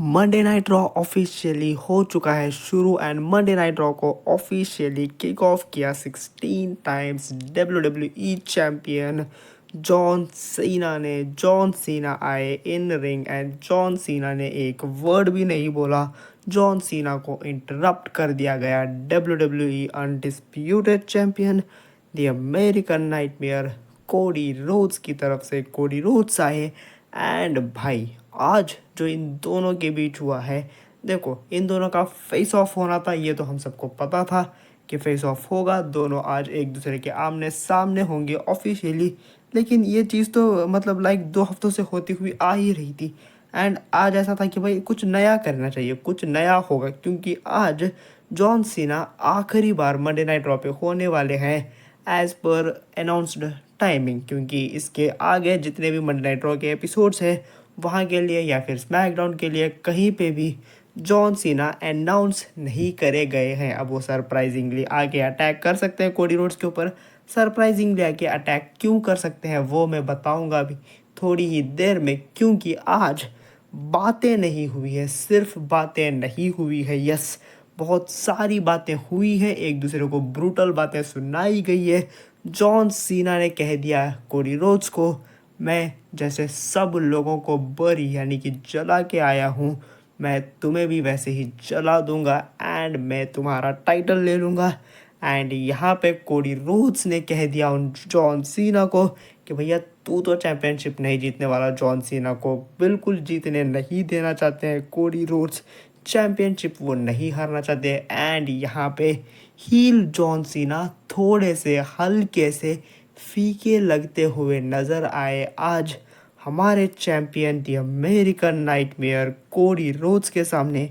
Monday night raw officially हो चुका है शुरू एंड मंडे नाइट रॉ को ऑफिशियली किक ऑफ किया 16 times WWE champion John Cena आए in ring and John Cena ने एक वर्ड भी नहीं बोला। जॉन सीना को इंटरप्ट कर दिया गया। WWE undisputed champion the American nightmare Cody Rhodes की तरफ से कोडी रोड्स आए एंड भाई आज जो इन दोनों के बीच हुआ है, देखो इन दोनों का फेस ऑफ होना था, ये तो हम सबको पता था कि फेस ऑफ होगा। दोनों आज एक दूसरे के आमने सामने होंगे ऑफिशियली, लेकिन ये चीज़ तो मतलब लाइक 2 हफ्तों से होती हुई आ ही रही थी। एंड आज ऐसा था कि भाई कुछ नया करना चाहिए, कुछ नया होगा, क्योंकि आज जॉन सीना आखिरी बार मंडे नाइट रॉ पे होने वाले हैं एज पर अनाउंस्ड टाइमिंग, क्योंकि इसके आगे जितने भी मंडे नाइट रॉ के एपिसोड्स हैं वहाँ के लिए या फिर स्मैकडाउन के लिए कहीं पे भी जॉन सीना अनाउंस नहीं करे गए हैं। अब वो सरप्राइजिंगली आके अटैक कर सकते हैं कोडी रोड्स के ऊपर। सरप्राइजिंगली आके अटैक क्यों कर सकते हैं वो मैं बताऊंगा अभी थोड़ी ही देर में, क्योंकि आज बातें नहीं हुई है, सिर्फ बातें नहीं हुई है, यस बहुत सारी बातें हुई हैं, एक दूसरे को ब्रूटल बातें सुनाई गई है। जॉन सीना ने कह दिया कोडी रोड्स को, मैं जैसे सब लोगों को बरी यानी कि जला के आया हूँ, मैं तुम्हें भी वैसे ही जला दूंगा एंड मैं तुम्हारा टाइटल ले लूँगा। एंड यहाँ पे कोडी रोड्स ने कह दिया उन जॉन सीना को कि भैया तू तो चैंपियनशिप नहीं जीतने वाला। जॉन सीना को बिल्कुल जीतने नहीं देना चाहते हैं कोडी रोड्स, चैंपियनशिप वो नहीं हारना चाहते। एंड यहाँ पे हील जॉन सीना थोड़े से हल्के से फीके लगते हुए नज़र आए आज हमारे champion the American nightmare Cody Rhodes के सामने,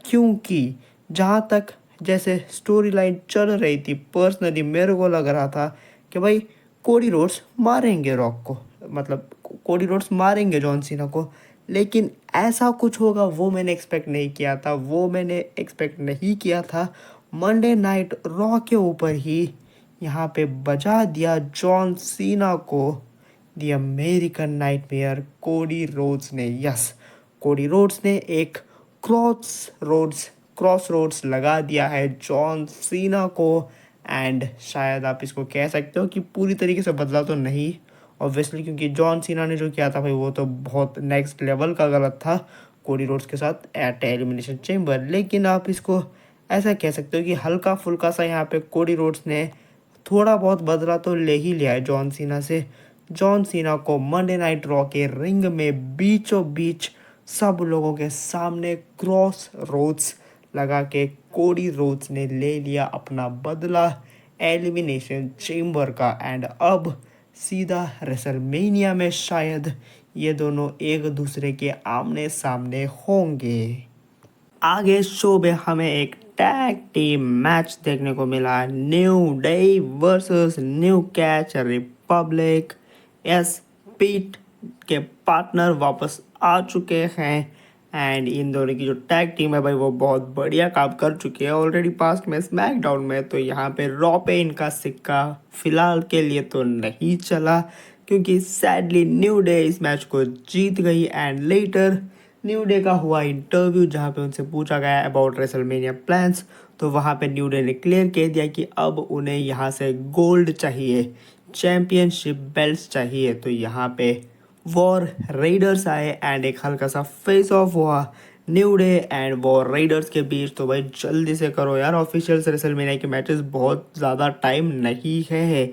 क्योंकि जहाँ तक जैसे स्टोरी लाइन चल रही थी पर्सनली मेरे को लग रहा था कि भाई कोडी रोड्स मारेंगे रॉक को, मतलब कोडी रोड्स मारेंगे जॉन सीना को, लेकिन ऐसा कुछ होगा वो मैंने एक्सपेक्ट नहीं किया था। वो मैंने एक्सपेक्ट नहीं किया था मंडे नाइट रॉ के ऊपर ही यहाँ पे बजा दिया जॉन सीना को the American nightmare Cody Rhodes ने। यस, कोडी रोड्स ने एक क्रॉस रोड्स लगा दिया है जॉन सीना को। एंड शायद आप इसको कह सकते हो कि पूरी तरीके से बदला तो नहीं ऑब्वियसली, क्योंकि जॉन सीना ने जो किया था भाई वो तो बहुत नेक्स्ट लेवल का गलत था कोडी रोड्स के साथ एट एलिमिनेशन चेंबर, लेकिन आप इसको ऐसा कह सकते हो कि हल्का फुल्का सा यहाँ पे कोडी रोड्स ने थोड़ा बहुत बदला तो ले ही लिया है जॉन सीना से। जॉन सीना को मंडे नाइट रॉ के रिंग में बीचों बीच सब लोगों के सामने क्रॉस रोड्स लगा के कोडी रोड्स ने ले लिया अपना बदला एलिमिनेशन चेंबर का। एंड अब सीधा रेसलमेनिया में शायद ये दोनों एक दूसरे के आमने सामने होंगे। आगे शो में हमें एक टैग टीम मैच देखने को मिला, new day versus new catch Republic. Yes, पीट के पार्टनर वापस आ चुके हैं एंड इन दोनों की जो टैग टीम है भाई वो बहुत बढ़िया काम कर चुकी है ऑलरेडी पास्ट में स्मैकडाउन में। तो यहाँ पे रॉ पे इनका सिक्का फिलहाल के लिए तो नहीं चला, क्योंकि सैडली न्यू डे इस मैच को जीत गई। एंड लेटर न्यू डे का हुआ इंटरव्यू जहाँ पे उनसे पूछा गया अबाउट रेसलमेनिया प्लान्स, तो वहाँ पे न्यू डे ने क्लियर कह दिया कि अब उन्हें यहाँ से गोल्ड चाहिए, चैम्पियनशिप बेल्ट्स चाहिए। तो यहाँ पे वॉर राइडर्स आए एंड एक हल्का सा फेस ऑफ हुआ new day and war Riders के बीच। तो भाई जल्दी से करो यार, ऑफिशियल रेसलमेनिया के मैचेस बहुत ज़्यादा टाइम नहीं है।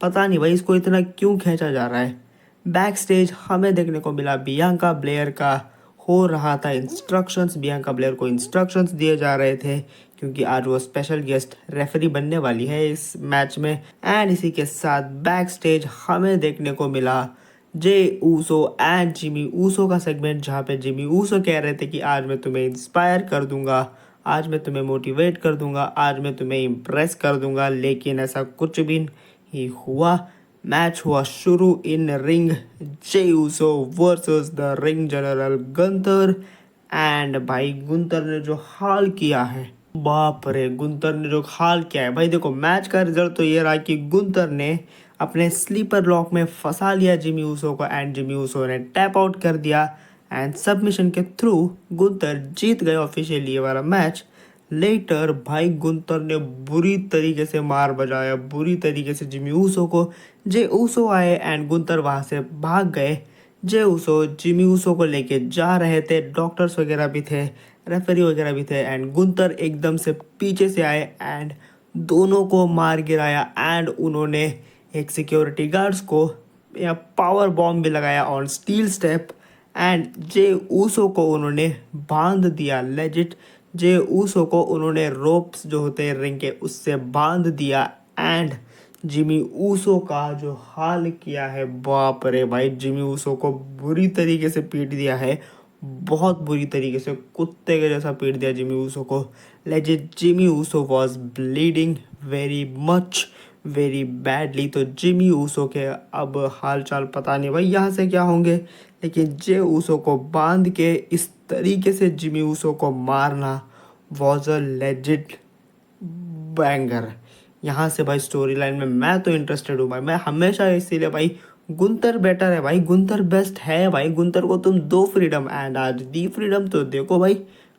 पता नहीं भाई इसको इतना क्यों खींचा जा रहा है। बैक स्टेज हमें देखने को मिला बियांका ब्लेयर का हो रहा था इंस्ट्रक्शंस, बियांका ब्लेयर को इंस्ट्रक्शंस दिए जा रहे थे क्योंकि आज वो स्पेशल गेस्ट रेफरी बनने वाली है इस मैच में। एंड इसी के साथ बैक स्टेज हमें देखने को मिला Jey Uso and Jimmy Uso का सेगमेंट, जहाँ पे जिमी ऊसो कह रहे थे कि आज मैं तुम्हें इंस्पायर कर दूंगा, आज मैं तुम्हें मोटिवेट कर दूंगा, आज मैं तुम्हें इम्प्रेस कर दूंगा, लेकिन ऐसा कुछ भी नहीं हुआ। मैच हुआ शुरू in ring, Jey Uso versus the ring general Gunther. And भाई गुंतर ने जो हाल किया है, बाप रे, गुंतर ने जो हाल किया है भाई। देखो मैच का रिजल्ट तो ये रहा कि गुंतर ने अपने स्लीपर लॉक में फंसा लिया जिमी ऊसो को एंड जिमी ऊसो ने टैप आउट कर दिया। एंड सबमिशन के थ्रू गुंतर जीत गए ऑफिशियली ये वाला मैच। लेटर भाई गुंतर ने बुरी तरीके से मार बजाया, बुरी तरीके से जिमी ऊसो को। जे ऊसो आए एंड गुंतर वहां से भाग गए। जे ऊसो जिमी ऊसो को लेके जा रहे थे, डॉक्टर्स वगैरह भी थे, रेफरी वगैरह भी थे, एंड गुंतर एकदम से पीछे से आए एंड दोनों को मार गिराया। एंड उन्होंने एक सिक्योरिटी गार्ड्स को या पावर बॉम्ब भी लगाया on steel step. And Jey Uso को उन्होंने बांध दिया लेजिट। जे ऊसो को उन्होंने रोप्स जो होते हैं रिंग के उससे बांध दिया। एंड जिमी ऊसो का जो हाल किया है, बाप रे भाई, जिमी ऊसो को बुरी तरीके से पीट दिया है, बहुत बुरी तरीके से, कुत्ते के जैसा पीट दिया जिमी ऊसो को। Legit Jimmy Uso was bleeding very much, very badly. तो जिमी ऊसो के अब हाल चाल पता नहीं भाई यहाँ से क्या होंगे, लेकिन जे ऊसो को बांध के इस तरीके से जिमी ऊसो को मारना वॉज अ लेजिट बैंगर। यहाँ से भाई स्टोरी लाइन में मैं तो इंटरेस्टेड हूँ भाई, मैं हमेशा इसीलिए भाई, गुंतर बेटर है भाई, गुंतर बेस्ट है भाई। गुंतर को तुम दो फ्रीडम एंड आज दी फ्रीडम, तो देखो भाई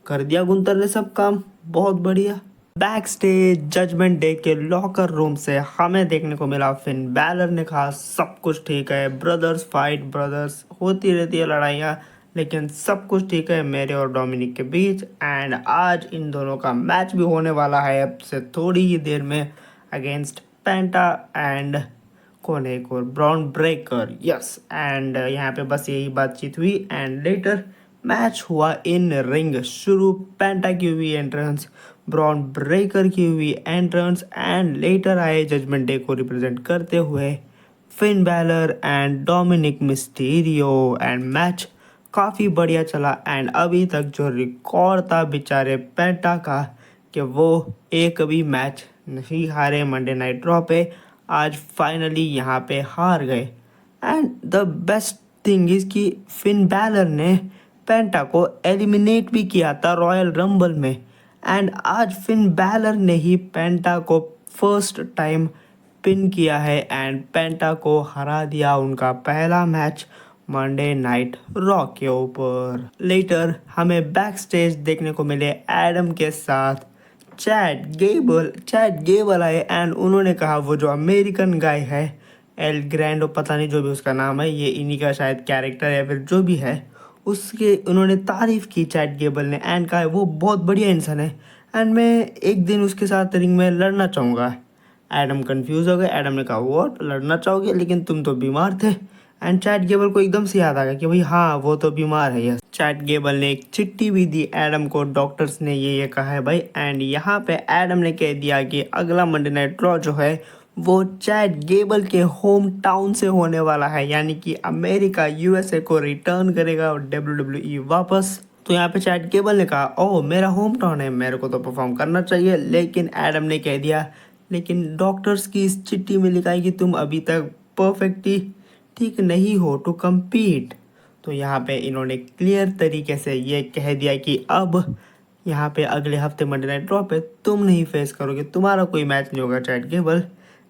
कर दिया गुंतर ने सब काम, बहुत बढ़िया। बैक स्टेज जजमेंट डे के लॉकर रूम से हमें देखने को मिला फिन बैलर ने कहा सब कुछ ठीक है, ब्रदर्स फाइट, ब्रदर्स होती रहती है लड़ाइयाँ, लेकिन सब कुछ ठीक है मेरे और डोमिनिक के बीच। एंड आज इन दोनों का मैच भी होने वाला है अब से थोड़ी ही देर में अगेंस्ट पेंटा एंड कौन है एक और, ब्रॉन ब्रेकर, यस। एंड यहाँ पे बस यही बातचीत हुई एंड लेटर मैच हुआ इन रिंग शुरू। पेंटा की हुई एंट्रेंस, ब्रॉन ब्रेकर की हुई एंट्रेंस, एंड लेटर आए जजमेंट डे को रिप्रेजेंट करते हुए Finn Balor and Dominik Mysterio. And match काफ़ी बढ़िया चला। एंड अभी तक जो रिकॉर्ड था बेचारे पेंटा का कि वो एक भी मैच नहीं हारे मंडे नाइट ड्रॉ पे, आज फाइनली यहाँ पे हार गए। And the best thing is कि फिन बैलर ने पेंटा को एलिमिनेट भी किया था रॉयल रंबल में। एंड आज फिन बैलर ने ही पेंटा को फर्स्ट टाइम पिन किया है एंड पेंटा को हरा दिया उनका पहला मैच मंडे नाइट रॉ के ऊपर। लेटर हमें बैक स्टेज देखने को मिले एडम के साथ चैट गेबल आए एंड उन्होंने कहा वो जो अमेरिकन गाय है एल ग्रैंडो, पता नहीं जो भी उसका नाम है, ये इन्हीं का शायद कैरेक्टर है फिर जो भी है, उसके उन्होंने तारीफ़ की चैट गेबल ने एंड कहा वो बहुत बढ़िया इंसान है एंड मैं एक दिन उसके साथ रिंग में लड़ना चाहूँगा। एडम कंफ्यूज हो गए। एडम ने कहा व्हाट, लड़ना चाहोगे, लेकिन तुम तो बीमार थे। एंड चैट गेबल को एकदम से याद आ गया कि भाई हाँ वो तो बीमार है। यस, चैट गेबल ने एक चिट्ठी भी दी एडम को, डॉक्टर्स ने ये कहा है भाई। एंड यहाँ पे एडम ने कह दिया कि अगला मंडे नाइट ड्रॉ जो है वो चैट गेबल के होम टाउन से होने वाला है, यानी कि अमेरिका यूएसए को रिटर्न करेगा WWE वापस। तो यहाँ पे चैट गेबल ने कहा ओह मेरा होम टाउन है, मेरे को तो परफॉर्म करना चाहिए। लेकिन एडम ने कह दिया लेकिन डॉक्टर्स की इस चिट्ठी में लिखा है कि तुम अभी तक परफेक्टली ठीक नहीं हो टू कम्पीट। तो यहाँ पे इन्होंने क्लियर तरीके से ये कह दिया कि अब यहाँ पे अगले हफ्ते मंडे नाइट ड्रॉ पे तुम नहीं फेस करोगे, तुम्हारा कोई मैच नहीं होगा चैट गेबल,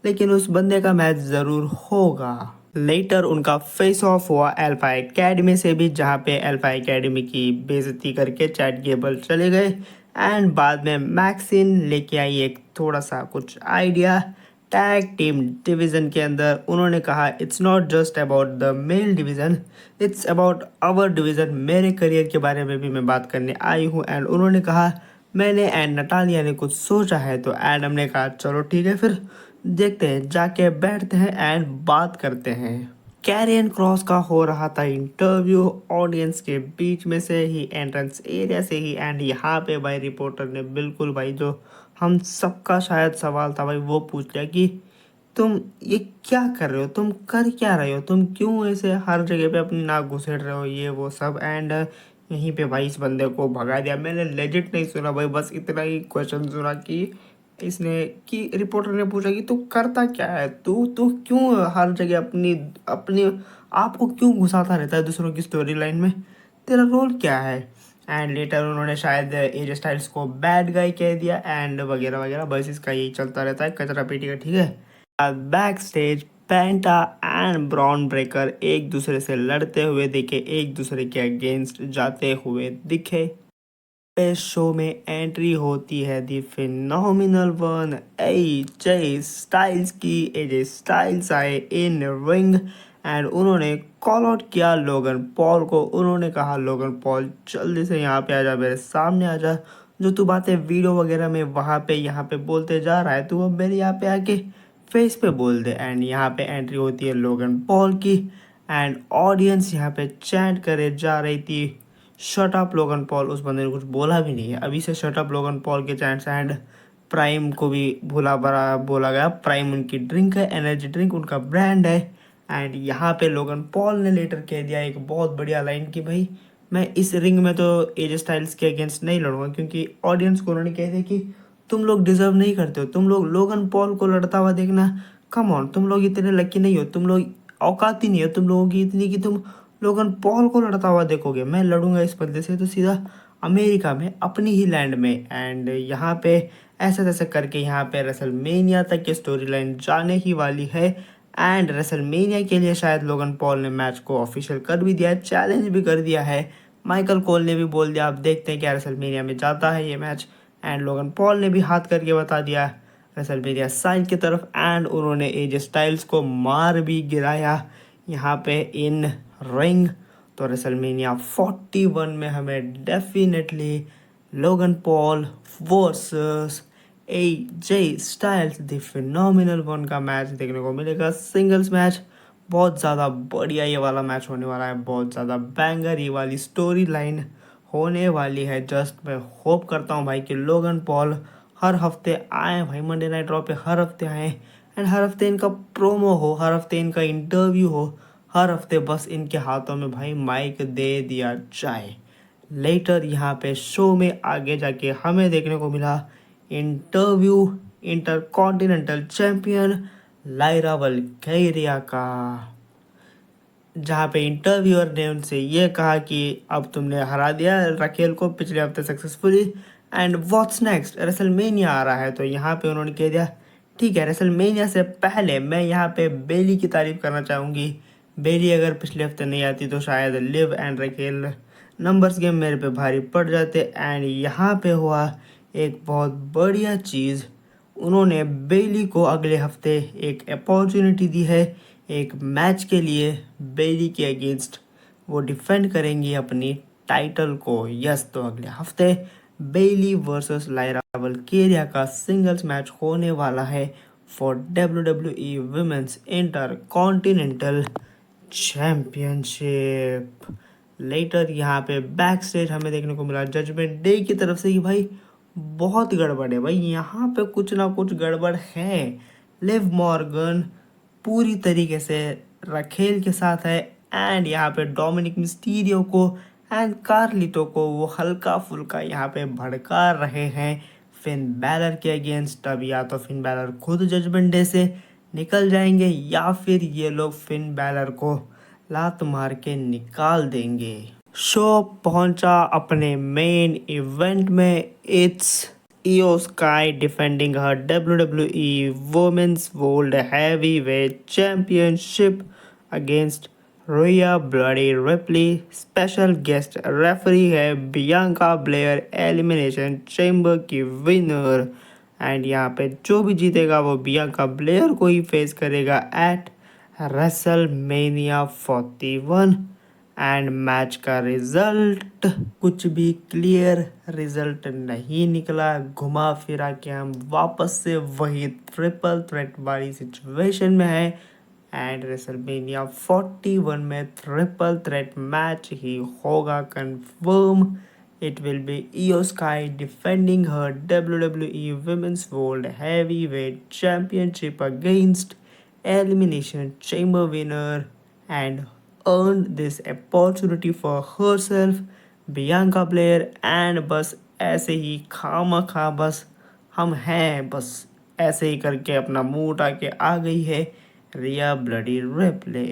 लेकिन उस बंदे का मैच ज़रूर होगा। लेटर उनका फेस ऑफ हुआ अल्फा एकेडमी से भी, जहाँ पे अल्फा एकेडमी की बेइज्जती करके चैट गेबल चले गए। एंड बाद में मैक्सिन लेके आई एक थोड़ा सा कुछ आइडिया टैग टीम डिवीज़न के अंदर। उन्होंने कहा it's not just about the male division, it's about our division. मेरे करियर के बारे में भी मैं बात करने आई हूँ। एंड उन्होंने कहा मैंने एंड नटालिया ने कुछ सोचा है। तो एडम ने कहा चलो ठीक है फिर देखते हैं, जाके बैठते हैं एंड बात करते हैं। कैरियन क्रॉस का हो रहा था इंटरव्यू ऑडियंस के बीच में से ही, एंट्रेंस एरिया से ही। एंड यहाँ पे भाई रिपोर्टर ने बिल्कुल भाई जो हम सबका शायद सवाल था भाई वो पूछ लिया कि तुम ये क्या कर रहे हो, तुम कर क्या रहे हो, तुम क्यों ऐसे हर जगह पे अपनी नाक घुसेड़ रहे हो, ये वो सब। एंड यहीं पे भाई इस बंदे को भगा दिया। मैंने लेजिट नहीं सुना भाई, बस इतना ही क्वेश्चन सुना कि इसने कि रिपोर्टर ने पूछा कि तू करता क्या है, तू तू क्यों हर जगह अपनी अपनी आपको क्यों घुसाता रहता है दूसरों की स्टोरी लाइन में, तेरा रोल क्या है। एंड लेटर उन्होंने शायद एज स्टाइल्स को बैड गाय कह दिया एंड वगैरह वगैरह, बस इसका यही चलता रहता है कचरा पेटी का, ठीक है। Back stage penta and Bron Breakker एक दूसरे से लड़ते हुए दिखे, एक दूसरे के अगेंस्ट जाते हुए दिखे। इस शो में एंट्री होती है दी फिनोमिनल वन एजे स्टाइल्स की। एजे स्टाइल्स आए इन रिंग एंड उन्होंने कॉल आउट किया लोगन पॉल को। उन्होंने कहा लोगन पॉल जल्दी से यहाँ पे आ जा, मेरे सामने आ जा। जो तू बातें वीडियो वगैरह में वहाँ पे यहाँ पे बोलते जा रहा है, तू अब मेरे यहाँ पे आके फेस पे बोल दे। एंड यहाँ पे एंट्री होती है लोगन पॉल की एंड ऑडियंस यहाँ पे चैंट करे जा रही थी शट अप लोगन पॉल। उस बंदे ने कुछ बोला भी नहीं है, अभी से शट अप लोगन पॉल के चैंट्स। एंड प्राइम को भी भूला भरा बोला गया। प्राइम उनकी ड्रिंक है, एनर्जी ड्रिंक उनका ब्रांड है। एंड यहाँ पे लोगन पॉल ने लेटर कह दिया एक बहुत बढ़िया लाइन कि भाई मैं इस रिंग में तो एजे स्टाइल्स के अगेंस्ट नहीं लड़ूंगा, क्योंकि ऑडियंस को उन्होंने कह दिया कि तुम लोग डिजर्व नहीं करते हो, तुम लोग लोगन पॉल को लड़ता हुआ देखना। कम ऑन, तुम लोग इतने लकी नहीं हो, तुम लोग औकात ही नहीं हो तुम लोगों की इतनी कि तुम लोगन पॉल को लड़ता हुआ देखोगे। मैं लड़ूंगा इस बंदे से तो सीधा अमेरिका में, अपनी ही लैंड में। एंड यहाँ पे ऐसा तैसा करके यहाँ पे रेसलमेनिया तक की स्टोरी लाइन जाने ही वाली है। एंड रेसलमेनिया के लिए शायद लोगन पॉल ने मैच को ऑफिशियल कर भी दिया है, चैलेंज भी कर दिया है। माइकल कोल ने भी बोल दिया, आप देखते हैं क्या रेसलमेनिया में जाता है ये मैच। एंड लोगन पॉल ने भी हाथ करके बता दिया रेसलमेनिया साइड की तरफ। एंड उन्होंने एजे स्टाइल्स को मार भी गिराया यहाँ पे इन रिंग। तो रेसलमेनिया 41 में हमें definitely Logan Paul versus AJ Styles the phenomenal one का मैच देखने को मिलेगा, सिंगल्स मैच। बहुत ज़्यादा बढ़िया ये वाला मैच होने वाला है, बहुत ज़्यादा बैंगर ये वाली स्टोरी लाइन होने वाली है। जस्ट मैं होप करता हूँ भाई कि लोगन पॉल हर हफ्ते आए भाई, मंडे नाइट रॉ पे हर हफ्ते आए। एंड हर हफ्ते इनका प्रोमो हो, हर हफ्ते इनका इंटरव्यू हो, हर हफ्ते बस इनके हाथों में भाई माइक दे दिया जाए। लेटर यहाँ पे शो में आगे जाके हमें देखने को मिला इंटरव्यू इंटरकॉन्टिनेंटल चैंपियन लायरा वल्कैरिया का, जहाँ पे इंटरव्यूअर ने उनसे ये कहा कि अब तुमने हरा दिया रकेल को पिछले हफ्ते successfully, and what's next, WrestleMania आ रहा है। तो यहाँ पे उन्होंने कह दिया ठीक है, रेसलमेनिया से पहले मैं यहाँ पे बेली की तारीफ करना चाहूँगी। बेली अगर पिछले हफ्ते नहीं आती तो शायद live and Raquel numbers game मेरे पे भारी पड़ जाते। एंड यहाँ पे हुआ एक बहुत बढ़िया चीज़, उन्होंने बेली को अगले हफ्ते एक अपॉर्चुनिटी दी है एक मैच के लिए। बेली के अगेंस्ट वो डिफेंड करेंगी अपनी टाइटल को। यस, तो अगले हफ्ते बेली वर्सेस लायरा वल्कैरिया का सिंगल्स मैच होने वाला है for WWE women's intercontinental championship. Later यहाँ पे बैक स्टेज हमें देखने को मिला जजमेंट डे की तरफ से कि भाई बहुत गड़बड़ है भाई, यहाँ पे कुछ ना कुछ गड़बड़ है। लिव मॉर्गन पूरी तरीके से रखेल के साथ है। एंड यहाँ पे डोमिनिक मिस्टीरियो को एंड कार्लिटो को वो हल्का फुल्का यहाँ पे भड़का रहे हैं फिन बैलर के अगेंस्ट। अब या तो फिन बैलर खुद जजमेंट डे से निकल जाएंगे या फिर ये लोग फिन बैलर को लात मार के निकाल देंगे। शो पहुंचा अपने मेन इवेंट में। It's Iyo Sky defending her WWE women's world heavyweight championship against Rhea bloody Ripley. Special guest referee है बियांका ब्लेयर, एलिमिनेशन चैम्बर की विनर। एंड यहाँ पे जो भी जीतेगा वो बियांका ब्लेयर को ही फेस करेगा एट रेसलमेनिया 41। एंड मैच का रिजल्ट कुछ भी क्लियर रिजल्ट नहीं निकला। घुमा फिरा के हम वापस से वही ट्रिपल थ्रेट वाली सिचुएशन में है। एंड रेसलमेनिया 41 में ट्रिपल थ्रेट मैच ही होगा confirm. It will be Io Sky defending her WWE Women's World Heavyweight Championship against Elimination Chamber winner and earned this opportunity for herself, Bianca Belair। and बस ऐसे ही खामखा बस हम हैं, बस ऐसे ही करके अपना मुंह उठा के आ गई है रिया ब्लडी रिप्ले।